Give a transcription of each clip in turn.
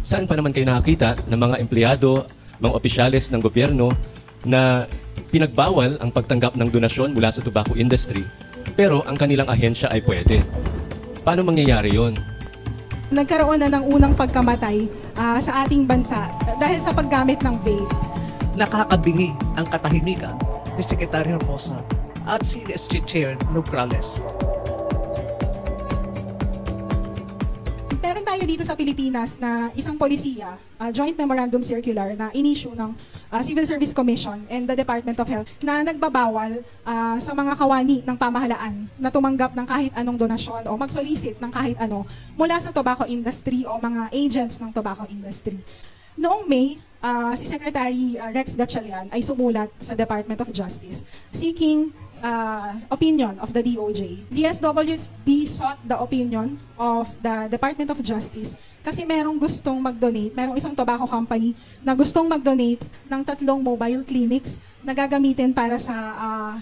Saan pa naman kayo nakakita ng mga empleyado, mga opisyales ng gobyerno na pinagbawal ang pagtanggap ng donasyon mula sa tobacco industry, pero ang kanilang ahensya ay pwede? Paano mangyayari yon? Nagkaroon na ng unang pagkamatay sa ating bansa dahil sa paggamit ng vape. Nakakabingi ang katahimikan ni Secretary Herbosa at CSG Chair Nograles. Meron tayo dito sa Pilipinas na isang polisiya, Joint Memorandum Circular na in-issue ng Civil Service Commission and the Department of Health na nagbabawal sa mga kawani ng pamahalaan na tumanggap ng kahit anong donasyon o mag-solicit ng kahit ano mula sa tobacco industry o mga agents ng tobacco industry. Noong May, si Secretary Rex Gatchalian ay sumulat sa Department of Justice seeking opinion of the DOJ. DSWD sought the opinion of the Department of Justice kasi merong gustong mag-donate, merong isang tobacco company na gustong mag-donate ng 3 mobile clinics na gagamitin para sa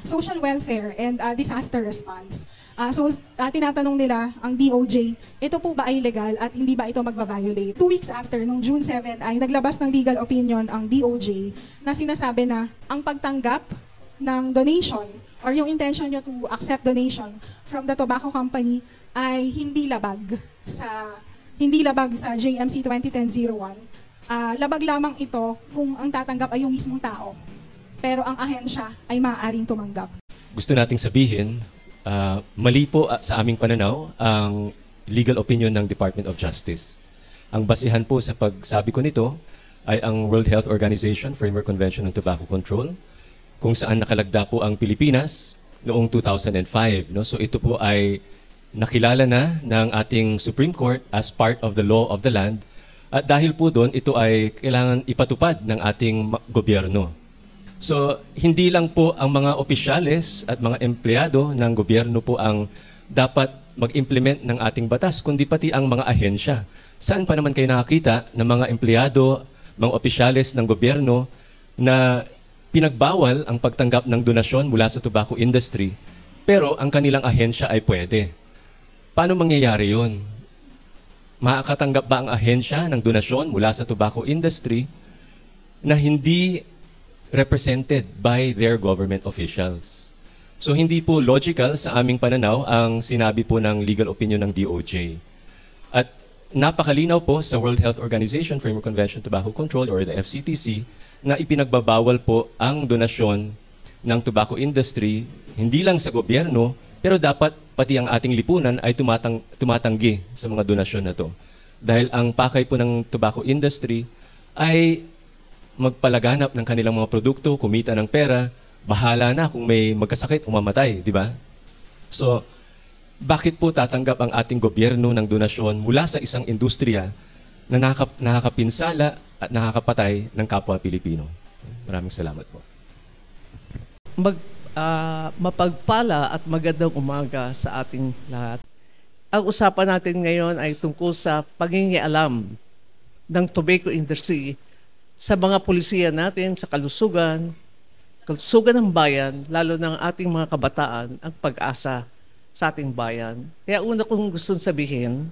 social welfare and disaster response. So, tinatanong nila ang DOJ, ito po ba ay legal at hindi ba ito magbabiolate? 2 weeks after, nung June 7, ay naglabas ng legal opinion ang DOJ na sinasabi na ang pagtanggap ng donation or yung intention nyo to accept donation from the tobacco company ay hindi labag sa JMC 2010-01. Labag lamang ito kung ang tatanggap ay yung mismong tao. Pero ang ahensya ay maaaring tumanggap. Gusto nating sabihin, mali po sa aming pananaw ang legal opinion ng Department of Justice. Ang basihan po sa pagsabi ko nito ay ang World Health Organization Framework Convention on Tobacco Control, kung saan nakalagda po ang Pilipinas noong 2005. No? So ito po ay nakilala na ng ating Supreme Court as part of the law of the land. At dahil po doon, ito ay kailangan ipatupad ng ating gobyerno. So hindi lang po ang mga opisyales at mga empleyado ng gobyerno po ang dapat mag-implement ng ating batas, kundi pati ang mga ahensya. Saan pa naman kayo nakakita ng mga empleyado, mga opisyales ng gobyerno na pinagbawal ang pagtanggap ng donasyon mula sa tobacco industry, pero ang kanilang ahensya ay pwede? Paano mangyayari yun? Makakatanggap ba ang ahensya ng donasyon mula sa tobacco industry na hindi represented by their government officials? So hindi po logical sa aming pananaw ang sinabi po ng legal opinion ng DOJ. At napakalinaw po sa World Health Organization Framework Convention on Tobacco Control or the FCTC na ipinagbabawal po ang donasyon ng tobacco industry hindi lang sa gobyerno, pero dapat pati ang ating lipunan ay tumatanggi sa mga donasyon na to. Dahil ang pakay po ng tobacco industry ay magpalaganap ng kanilang mga produkto, kumita ng pera, bahala na kung may magkasakit o mamatay, di ba? So, bakit po tatanggap ang ating gobyerno ng donasyon mula sa isang industriya na nakakapinsala at nakakapatay ng kapwa Pilipino? Maraming salamat po. Mapagpala at magandang umaga sa ating lahat. Ang usapan natin ngayon ay tungkol sa pangingialam ng tobacco industry sa mga pulisiya natin sa kalusugan ng bayan, lalo ng ating mga kabataan, ang pag-asa sa ating bayan. Kaya una kong gustong sabihin,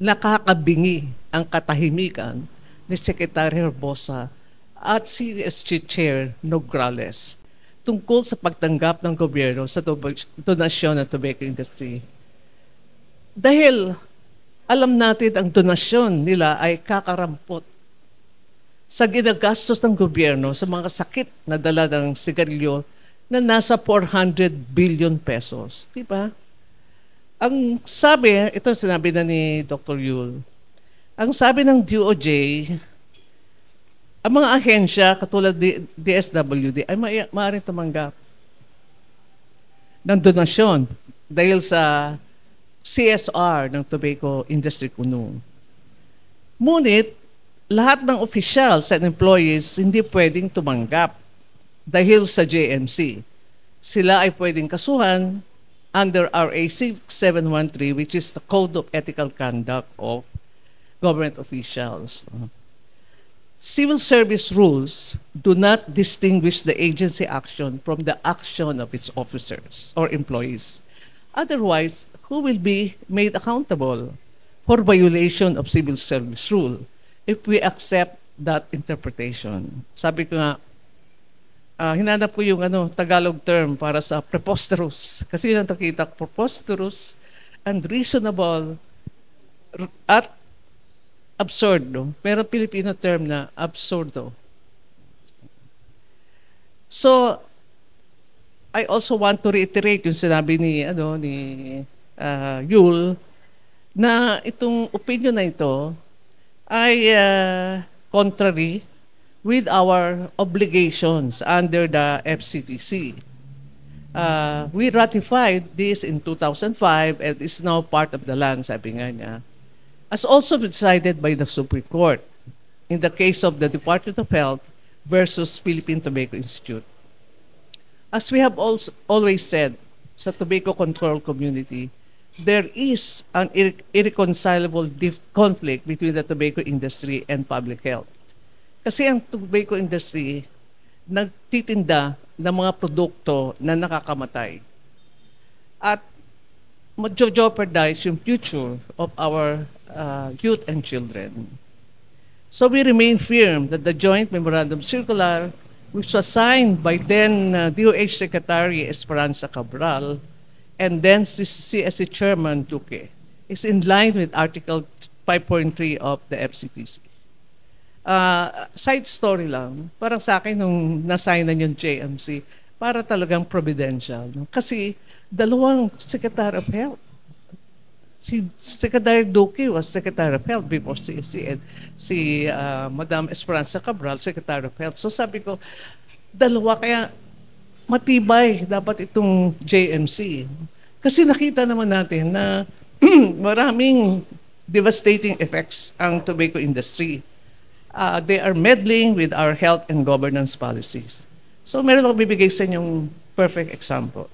nakakabingi ang katahimikan ni Secretary Herbosa at CSG Chair Nograles tungkol sa pagtanggap ng gobyerno sa donasyon ng tobacco industry. Dahil alam natin ang donasyon nila ay kakarampot sa ginagastos ng gobyerno sa mga sakit na dala ng sigarilyo na nasa 400 billion pesos. Diba? Ang sabi, ito sinabi na ni Dr. Yul, ang sabi ng DOJ, ang mga ahensya katulad DSWD ay maaaring tumanggap ng donasyon dahil sa CSR ng tobacco industry kuno. Ngunit, lahat ng officials and employees hindi pwedeng tumanggap dahil sa JMC. Sila ay pwedeng kasuhan under RA 6713, which is the Code of Ethical Conduct of Government Officials. Civil service rules do not distinguish the agency action from the action of its officers or employees. Otherwise, who will be made accountable for violation of civil service rule? if we accept that interpretation. Sabi ko nga, hinanap ko yung Tagalog term para sa preposterous. Kasi yun ang nakita ko, preposterous, unreasonable, at absurd. No? Meron Filipino term na absurdo. So, I also want to reiterate yung sinabi ni Yul, na itong opinion na ito ay contrary with our obligations under the FCTC. We ratified this in 2005 and is now part of the land, sabi nga niya, as also decided by the Supreme Court in the case of the Department of Health versus Philippine Tobacco Institute. As we have also always said sa tobacco control community, there is an irreconcilable conflict between the tobacco industry and public health. Kasi ang tobacco industry nagtitinda ng mga produkto na nakakamatay at jeopardize yung future of our youth and children. So we remain firm that the joint memorandum circular, which was signed by then DOH Secretary Esperanza Cabral and then CSC Chairman Duque, is in line with Article 5.3 of the FCTC. Side story lang, parang sa akin nung nasignan yung JMC, para talagang providential. No? Kasi dalawang Secretary of Health. Si Secretary Duque was Secretary of Health before si Madam Esperanza Cabral, Secretary of Health. So sabi ko, dalawa, kaya matibay dapat itong JMC. Kasi nakita naman natin na maraming devastating effects ang tobacco industry. They are meddling with our health and governance policies. So meron ako bibigay sa inyong perfect example.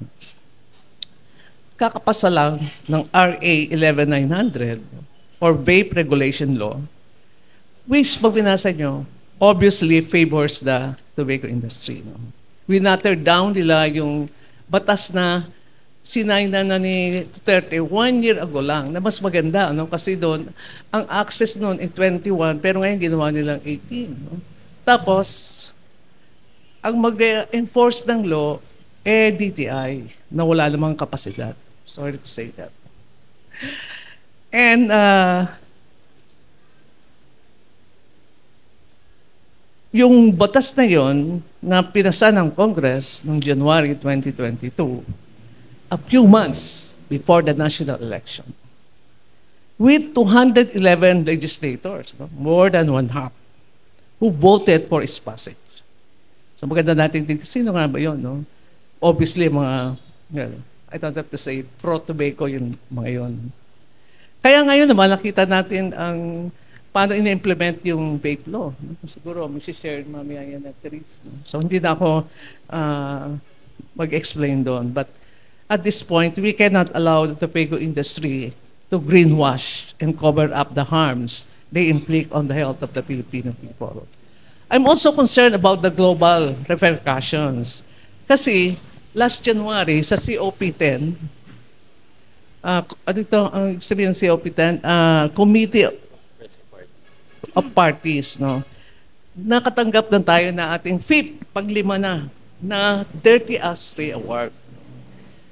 Kakapasa lang ng RA 11900 or Vape Regulation Law, which pag binasa nyo, obviously favors the tobacco industry. No? Winatter down nila yung batas na sinayna na ni Duterte 1 year ago lang, na mas maganda. No? Kasi doon, ang access noon ay 21, pero ngayon ginawa nilang 18. No? Tapos, ang mag-enforce ng law, DTI, na wala namang kapasidad. Sorry to say that. And yung batas na yon na pinasa ng Congress noong January 2022, a few months before the national election, with 211 legislators, no? More than one half, who voted for its passage. So maganda natin din, sino nga ba yun? No? Obviously, mga, I don't have to say, pro-tobacco yung mga yun. Kaya ngayon naman, nakita natin ang paano ina-implement yung vape law. Siguro, mag-share mamaya yan na Therese. So hindi na ako mag-explain doon. But at this point, we cannot allow the tobacco industry to greenwash and cover up the harms they inflict on the health of the Filipino people. I'm also concerned about the global repercussions. Kasi last January sa COP10, sabihin ng COP10, Committee of Parties, no? Nakatanggap na tayo na ating fifth, panglima na Dirty Ashtray Award.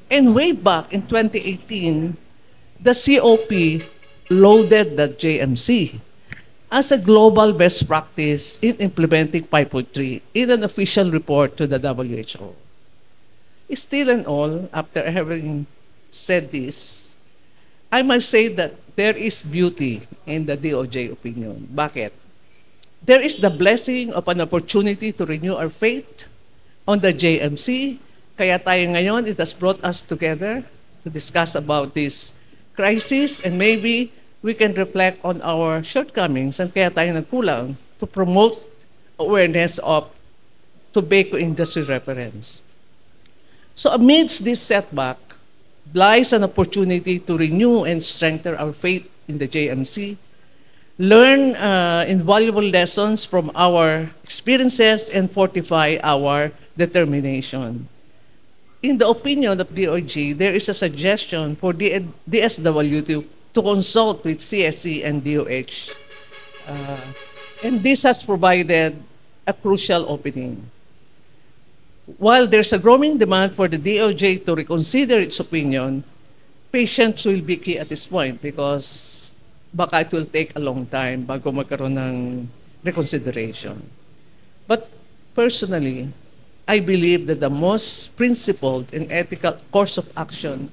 And way back in 2018, the COP loaded the JMC as a global best practice in implementing 5.3 in an official report to the WHO. Still and all, after having said this, I must say that there is beauty in the DOJ opinion. Bakit? There is the blessing of an opportunity to renew our faith on the JMC. Kaya tayo ngayon, it has brought us together to discuss about this crisis, and maybe we can reflect on our shortcomings and kaya tayo nagkulang to promote awareness of tobacco industry reference. So amidst this setback, lies an opportunity to renew and strengthen our faith in the JMC, learn invaluable lessons from our experiences, and fortify our determination. In the opinion of DOJ, there is a suggestion for DSW to consult with CSC and DOH And this has provided a crucial opening. While there's a growing demand for the DOJ to reconsider its opinion, patience will be key at this point because baka it will take a long time bago magkaroon ng reconsideration. But personally, I believe that the most principled and ethical course of action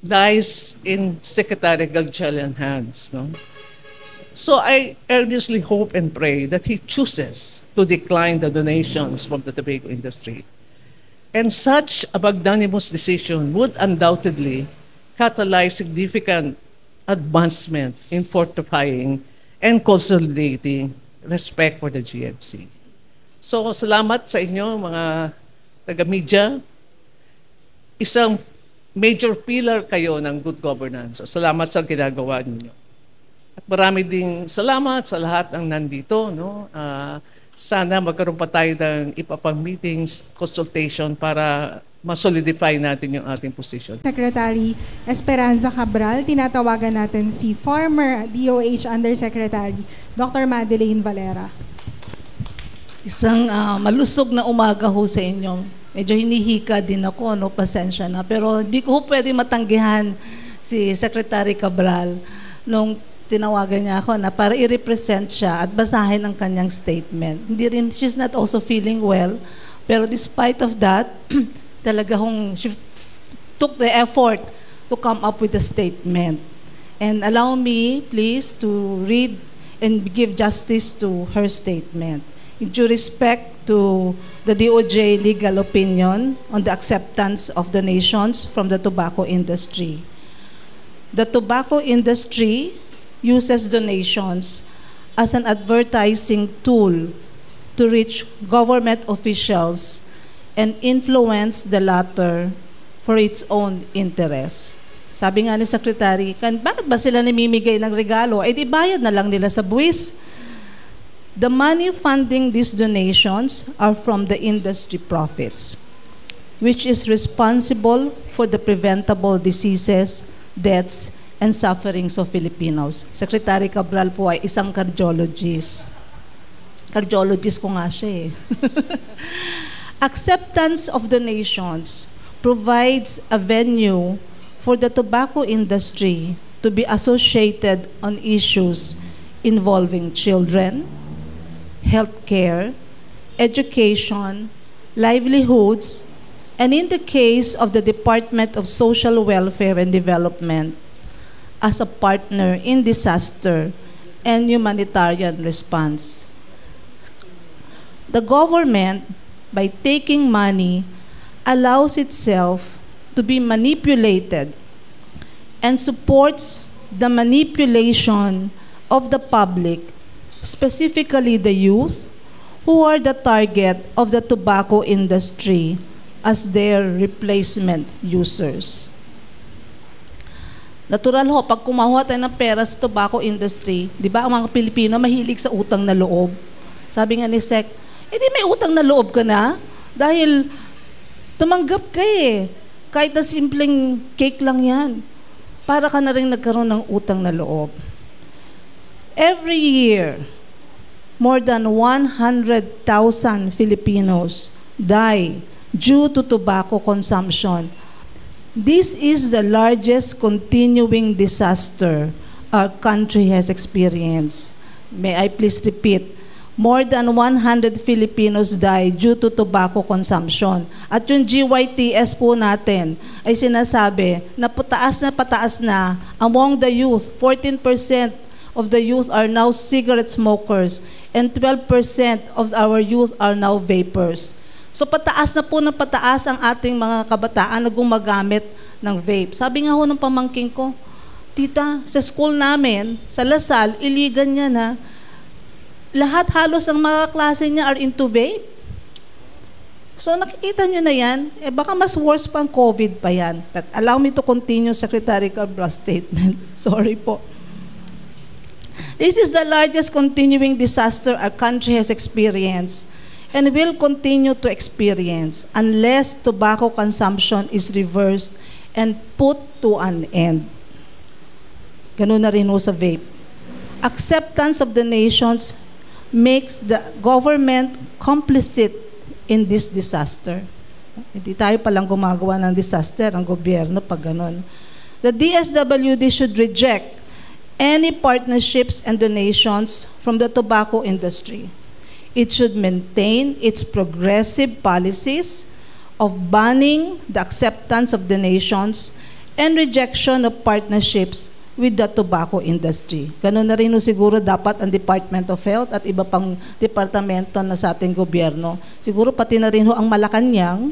lies in Secretary Gatchalian's hands. No? So I earnestly hope and pray that he chooses to decline the donations from the tobacco industry. And such a magnanimous decision would undoubtedly catalyze significant advancement in fortifying and consolidating respect for the GMC. So salamat sa inyo mga taga-media. Isang major pillar kayo ng good governance. So salamat sa ginagawa ninyo. At marami ding salamat sa lahat ng nandito. No? Sana magkaroon pa tayo ng ipapang meetings, consultation para masolidify natin yung ating position. Secretary Esperanza Cabral, tinatawagan natin si former DOH Undersecretary Dr. Madeleine Valera. Isang malusog na umaga ho sa inyo. Medyo hinihika din ako, no? Pasensya na. Pero hindi ko pwede matanggihan si Secretary Cabral nung tinawagan niya ako na para i-represent siya at basahin ang kanyang statement. Hindi rin, she's not also feeling well. Pero despite of that, talaga she took the effort to come up with a statement. And allow me, please, to read and give justice to her statement. In due respect to the DOJ legal opinion on the acceptance of donations from the tobacco industry. The tobacco industry uses donations as an advertising tool to reach government officials and influence the latter for its own interests. Sabi nga ni Secretary, bakit ba sila namimigay ng regalo? Eh di bayad na lang nila sa buwis. The money funding these donations are from the industry profits, which is responsible for the preventable diseases, deaths, and sufferings of Filipinos. Secretary Cabral po ay isang cardiologist. Cardiologist ko nga siya eh. Acceptance of donations provides a venue for the tobacco industry to be associated on issues involving children, healthcare, education, livelihoods, and in the case of the Department of Social Welfare and Development, as a partner in disaster and humanitarian response. The government, by taking money, allows itself to be manipulated and supports the manipulation of the public, specifically the youth, who are the target of the tobacco industry as their replacement users. Natural ho, pag kumakuha tayo ng pera sa tobacco industry, di ba ang mga Pilipino mahilig sa utang na loob? Sabi nga ni Sec, di may utang na loob ka na dahil tumanggap ka eh. Kahit na simpleng cake lang yan. Para ka na rin nagkaroon ng utang na loob. Every year, more than 100,000 Filipinos die due to tobacco consumption. This is the largest continuing disaster our country has experienced. May I please repeat, more than 100 Filipinos die due to tobacco consumption. At yung GYTS po natin ay sinasabi na pataas na among the youth, 14% of the youth are now cigarette smokers and 12% of our youth are now vapors. So pataas na po ng pataas ang ating mga kabataan na gumagamit ng vape. Sabi nga ho ng pamangkin ko, tita, sa school namin, sa Lasal, iligan niya na lahat halos ang mga klase niya are into vape. So nakikita nyo na yan, baka mas worse pang COVID pa yan. But allow me to continue Secretary Cabral's statement. Sorry po. This is the largest continuing disaster our country has experienced and will continue to experience unless tobacco consumption is reversed and put to an end. Ganun na rin ho sa vape. Acceptance of donations makes the government complicit in this disaster. Hindi tayo palang gumagawa ng disaster, ang gobyerno pag ganun. The DSWD should reject any partnerships and donations from the tobacco industry. It should maintain its progressive policies of banning the acceptance of donations and rejection of partnerships with the tobacco industry. Ganun na rin siguro dapat ang Department of Health at iba pang departamento na sa ating gobyerno. Siguro pati na rin ang Malacanang.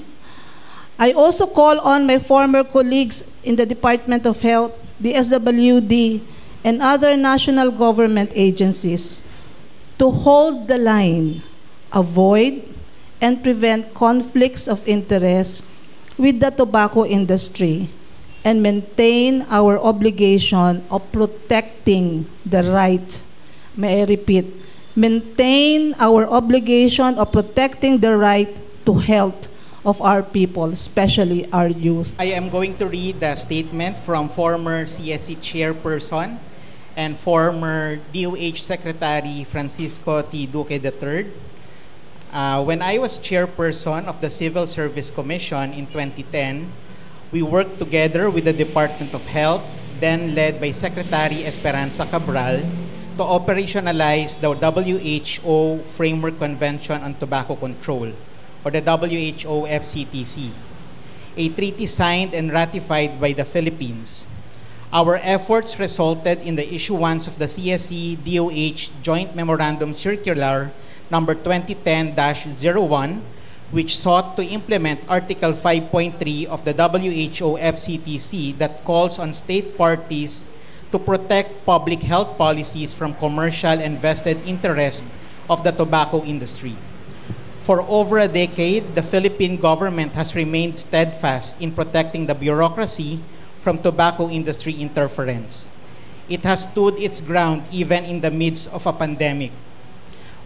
I also call on my former colleagues in the Department of Health, the SWD, and other national government agencies to hold the line, avoid, and prevent conflicts of interest with the tobacco industry, and maintain our obligation of protecting the right. May I repeat, maintain our obligation of protecting the right to health of our people, especially our youth. I am going to read the statement from former CSC chairperson and former DOH Secretary Francisco T. Duque III. When I was chairperson of the Civil Service Commission in 2010, we worked together with the Department of Health, then led by Secretary Esperanza Cabral, to operationalize the WHO Framework Convention on Tobacco Control, or the WHO FCTC, a treaty signed and ratified by the Philippines. Our efforts resulted in the issuance of the CSE-DOH Joint Memorandum Circular number 2010-01, which sought to implement Article 5.3 of the WHO FCTC that calls on state parties to protect public health policies from commercial and vested interest of the tobacco industry. For over a decade, the Philippine government has remained steadfast in protecting the bureaucracy from tobacco industry interference. It has stood its ground even in the midst of a pandemic.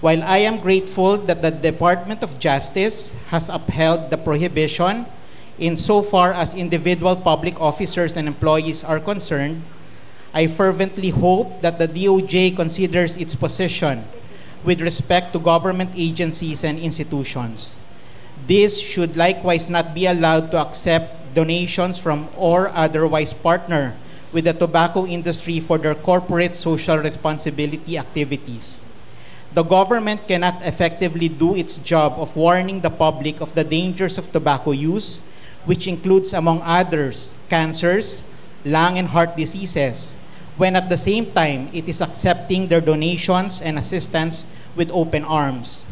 While I am grateful that the Department of Justice has upheld the prohibition insofar as individual public officers and employees are concerned, I fervently hope that the DOJ considers its position with respect to government agencies and institutions. This should likewise not be allowed to accept donations from or otherwise partner with the tobacco industry for their corporate social responsibility activities. The government cannot effectively do its job of warning the public of the dangers of tobacco use, which includes, among others, cancers, lung and heart diseases, when at the same time it is accepting their donations and assistance with open arms.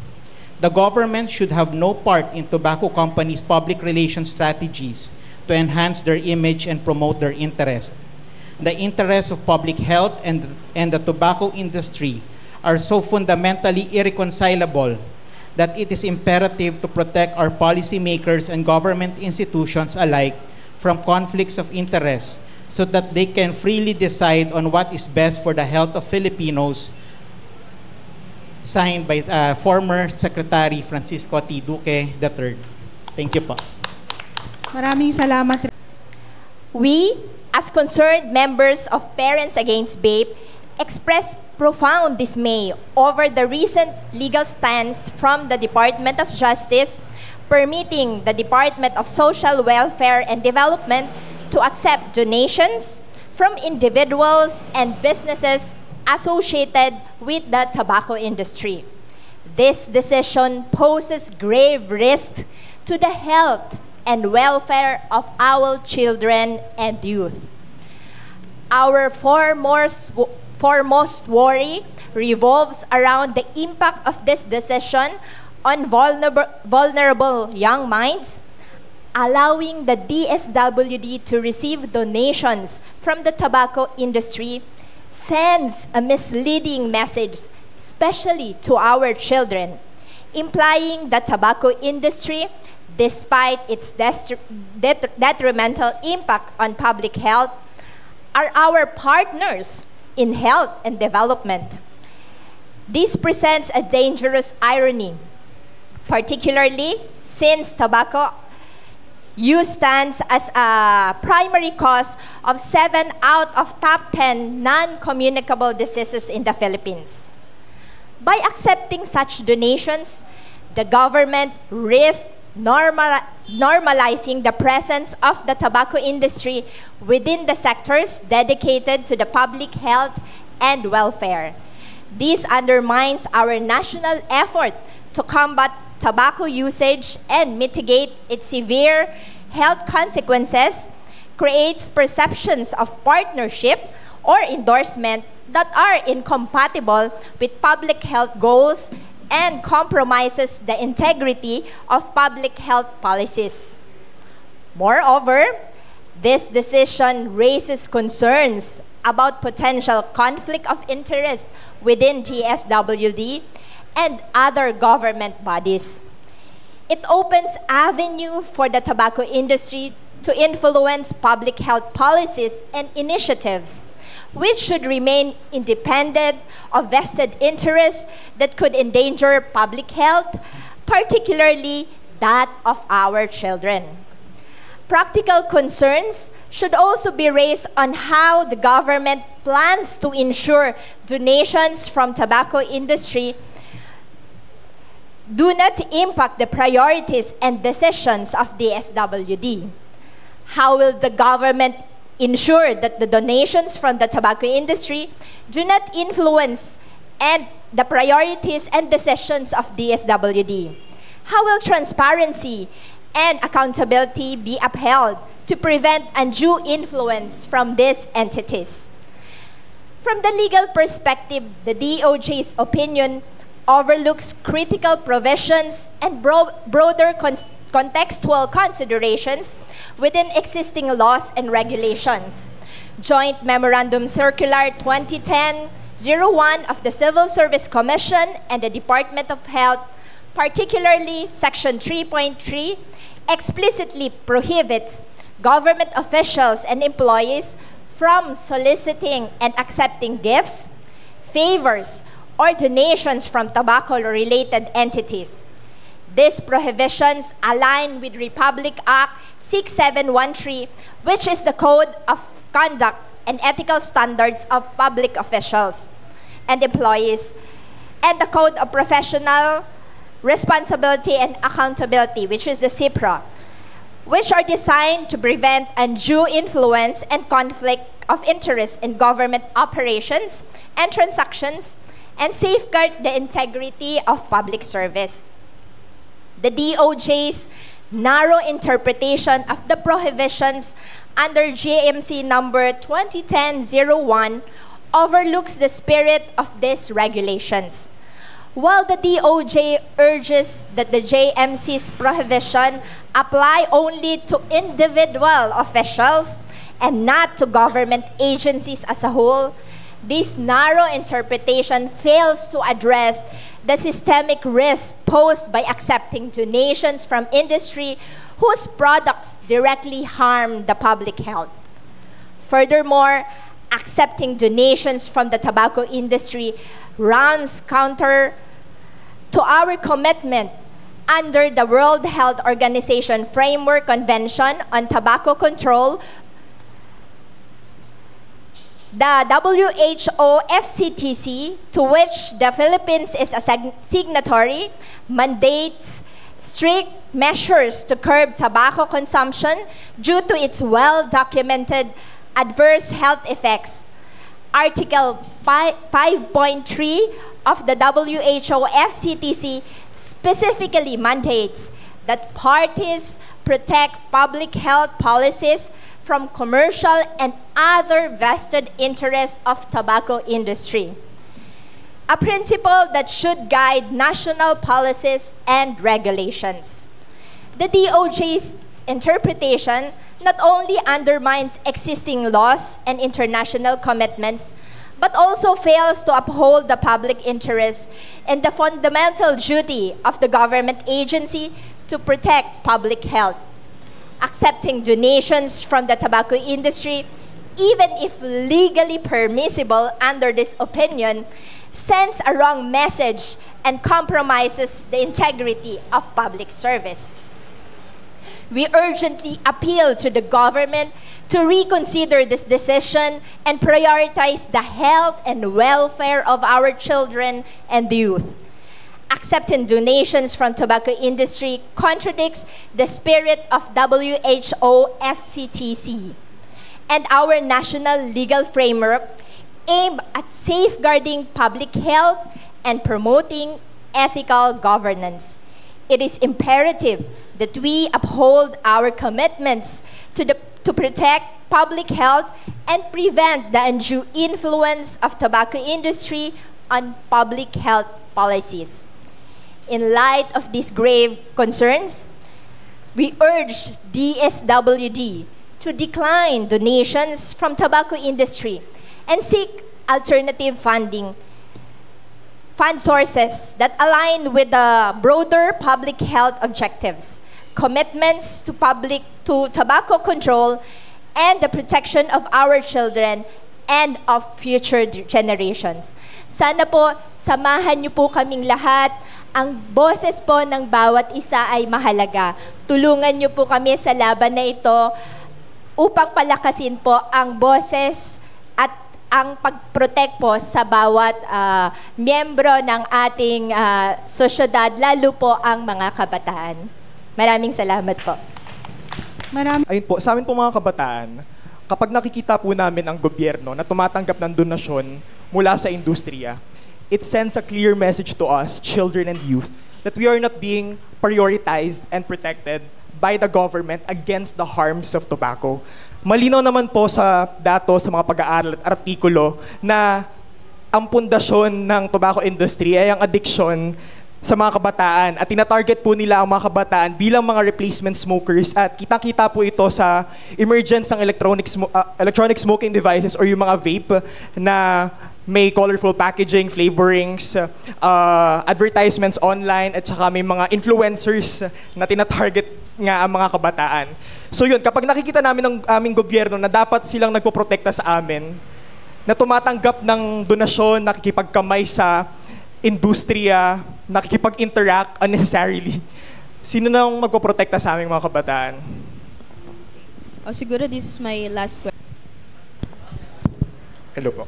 The government should have no part in tobacco companies' public relations strategies to enhance their image and promote their interest. The interests of public health and the tobacco industry are so fundamentally irreconcilable that it is imperative to protect our policymakers and government institutions alike from conflicts of interest so that they can freely decide on what is best for the health of Filipinos. Signed by former Secretary Francisco T. Duque III. Thank you po. Maraming salamat. We, as concerned members of Parents Against Vape, express profound dismay over the recent legal stance from the Department of Justice permitting the Department of Social Welfare and Development to accept donations from individuals and businesses associated with the tobacco industry. This decision poses grave risk to the health and welfare of our children and youth. Our foremost worry revolves around the impact of this decision on vulnerable young minds, allowing the DSWD to receive donations from the tobacco industry sends a misleading message, especially to our children, implying the tobacco industry, despite its detrimental impact on public health, are our partners in health and development. This presents a dangerous irony, particularly since tobacco use stands as a primary cause of 7 out of top 10 non-communicable diseases in the Philippines. By accepting such donations, the government risks normalizing the presence of the tobacco industry within the sectors dedicated to the public health and welfare. This undermines our national effort to combat tobacco usage and mitigate its severe health consequences, creates perceptions of partnership or endorsement that are incompatible with public health goals and compromises the integrity of public health policies. Moreover, this decision raises concerns about potential conflict of interest within TSWD and other government bodies. It opens avenue for the tobacco industry to influence public health policies and initiatives, which should remain independent of vested interests that could endanger public health, particularly that of our children. Practical concerns should also be raised on how the government plans to ensure donations from tobacco industry do not impact the priorities and decisions of the SWD. How will the government ensure that the donations from the tobacco industry do not influence the priorities and decisions of DSWD? How will transparency and accountability be upheld to prevent undue influence from these entities? From the legal perspective, the DOJ's opinion overlooks critical provisions and broader contextual considerations within existing laws and regulations. Joint Memorandum Circular 2010-01 of the Civil Service Commission and the Department of Health, particularly Section 3.3, explicitly prohibits government officials and employees from soliciting and accepting gifts, favors, or donations from tobacco-related entities. These prohibitions align with Republic Act 6713, which is the Code of Conduct and Ethical Standards of Public Officials and Employees, and the Code of Professional Responsibility and Accountability, which is the CIPRA, which are designed to prevent undue influence and conflict of interest in government operations and transactions and safeguard the integrity of public service. The DOJ's narrow interpretation of the prohibitions under JMC number 2010-01 overlooks the spirit of these regulations. While the DOJ urges that the JMC's prohibition apply only to individual officials and not to government agencies as a whole, this narrow interpretation fails to address the systemic risk posed by accepting donations from industry whose products directly harm the public health. Furthermore, accepting donations from the tobacco industry runs counter to our commitment under the World Health Organization Framework Convention on Tobacco Control, the WHO FCTC, to which the Philippines is a signatory, mandates strict measures to curb tobacco consumption due to its well-documented adverse health effects. Article 5.3 of the WHO FCTC specifically mandates that parties protect public health policies from commercial and other vested interests of tobacco industry, a principle that should guide national policies and regulations. The DOJ's interpretation not only undermines existing laws and international commitments, but also fails to uphold the public interest and the fundamental duty of the government agency to protect public health. Accepting donations from the tobacco industry, even if legally permissible under this opinion, sends a wrong message and compromises the integrity of public service. We urgently appeal to the government to reconsider this decision and prioritize the health and welfare of our children and youth. Accepting donations from tobacco industry contradicts the spirit of WHO FCTC and our national legal framework aimed at safeguarding public health and promoting ethical governance. It is imperative that we uphold our commitments to protect public health and prevent the undue influence of tobacco industry on public health policies. In light of these grave concerns, we urge DSWD to decline donations from tobacco industry and seek alternative fund sources that align with the broader public health objectives, commitments to tobacco control, and the protection of our children and of future generations. Sana po, samahan niyo po kaming lahat. Ang boses po ng bawat isa ay mahalaga. Tulungan niyo po kami sa laban na ito upang palakasin po ang boses at ang pag-protect po sa bawat miyembro ng ating sosyedad, lalo po ang mga kabataan. Maraming salamat po. Ayun po, sa amin po mga kabataan, kapag nakikita po namin ang gobyerno na tumatanggap ng donasyon mula sa industriya, it sends a clear message to us, children and youth, that we are not being prioritized and protected by the government against the harms of tobacco. Malinaw naman po sa datos, sa mga pag-aaral at artikulo na ang pundasyon ng tobacco industry ay ang addiction sa mga kabataan at tinatarget po nila ang mga kabataan bilang mga replacement smokers at kitang-kita po ito sa emergence ng electronic smoking devices or yung mga vape na may colorful packaging, flavorings, advertisements online at saka may mga influencers na tinatarget nga ang mga kabataan. So yun, kapag nakikita namin ng aming gobyerno na dapat silang nagpoprotekta sa amin, na tumatanggap ng donasyon, nakikipagkamay sa industriya, nakikipag-interact unnecessarily, sino nang magpoprotekta sa aming mga kabataan? Siguro this is my last question. Hello po.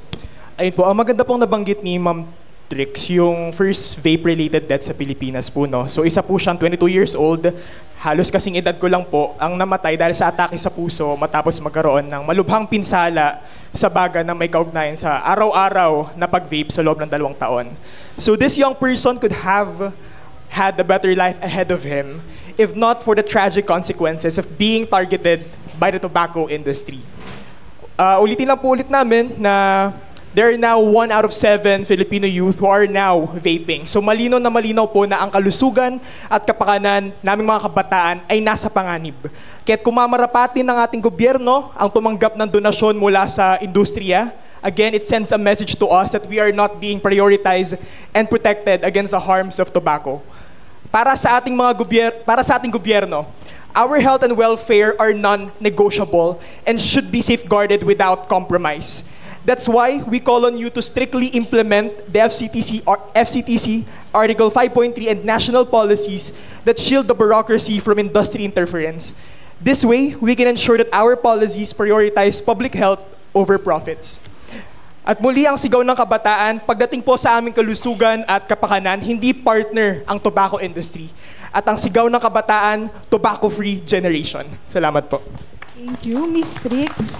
Ayun po, ang maganda pong nabanggit ni Ma'am Trix, yung first vape-related death sa Pilipinas po, no? So isa po siyang 22 years old, halos kasing edad ko lang po, ang namatay dahil sa atake sa puso matapos magkaroon ng malubhang pinsala sa baga na may kaugnayan sa araw-araw na pag-vape sa loob ng 2 taon. So this young person could have had a better life ahead of him if not for the tragic consequences of being targeted by the tobacco industry. Ulitin lang po ulit namin na there are now 1 out of 7 Filipino youth who are now vaping. So malinaw na malinaw po na ang kalusugan at kapakanan naming mga kabataan ay nasa panganib. Kaya't kumamarapati ng ating gobyerno ang tumanggap ng donasyon mula sa industriya. Again, it sends a message to us that we are not being prioritized and protected against the harms of tobacco. Para sa ating gobyerno, our health and welfare are non-negotiable and should be safeguarded without compromise. That's why we call on you to strictly implement the FCTC Article 5.3 and national policies that shield the bureaucracy from industry interference. This way, we can ensure that our policies prioritize public health over profits. At muli ang sigaw ng kabataan, pagdating po sa aming kalusugan at kapakanan, hindi partner ang tobacco industry. At ang sigaw ng kabataan, tobacco-free generation. Salamat po. Thank you, Ms. Trix.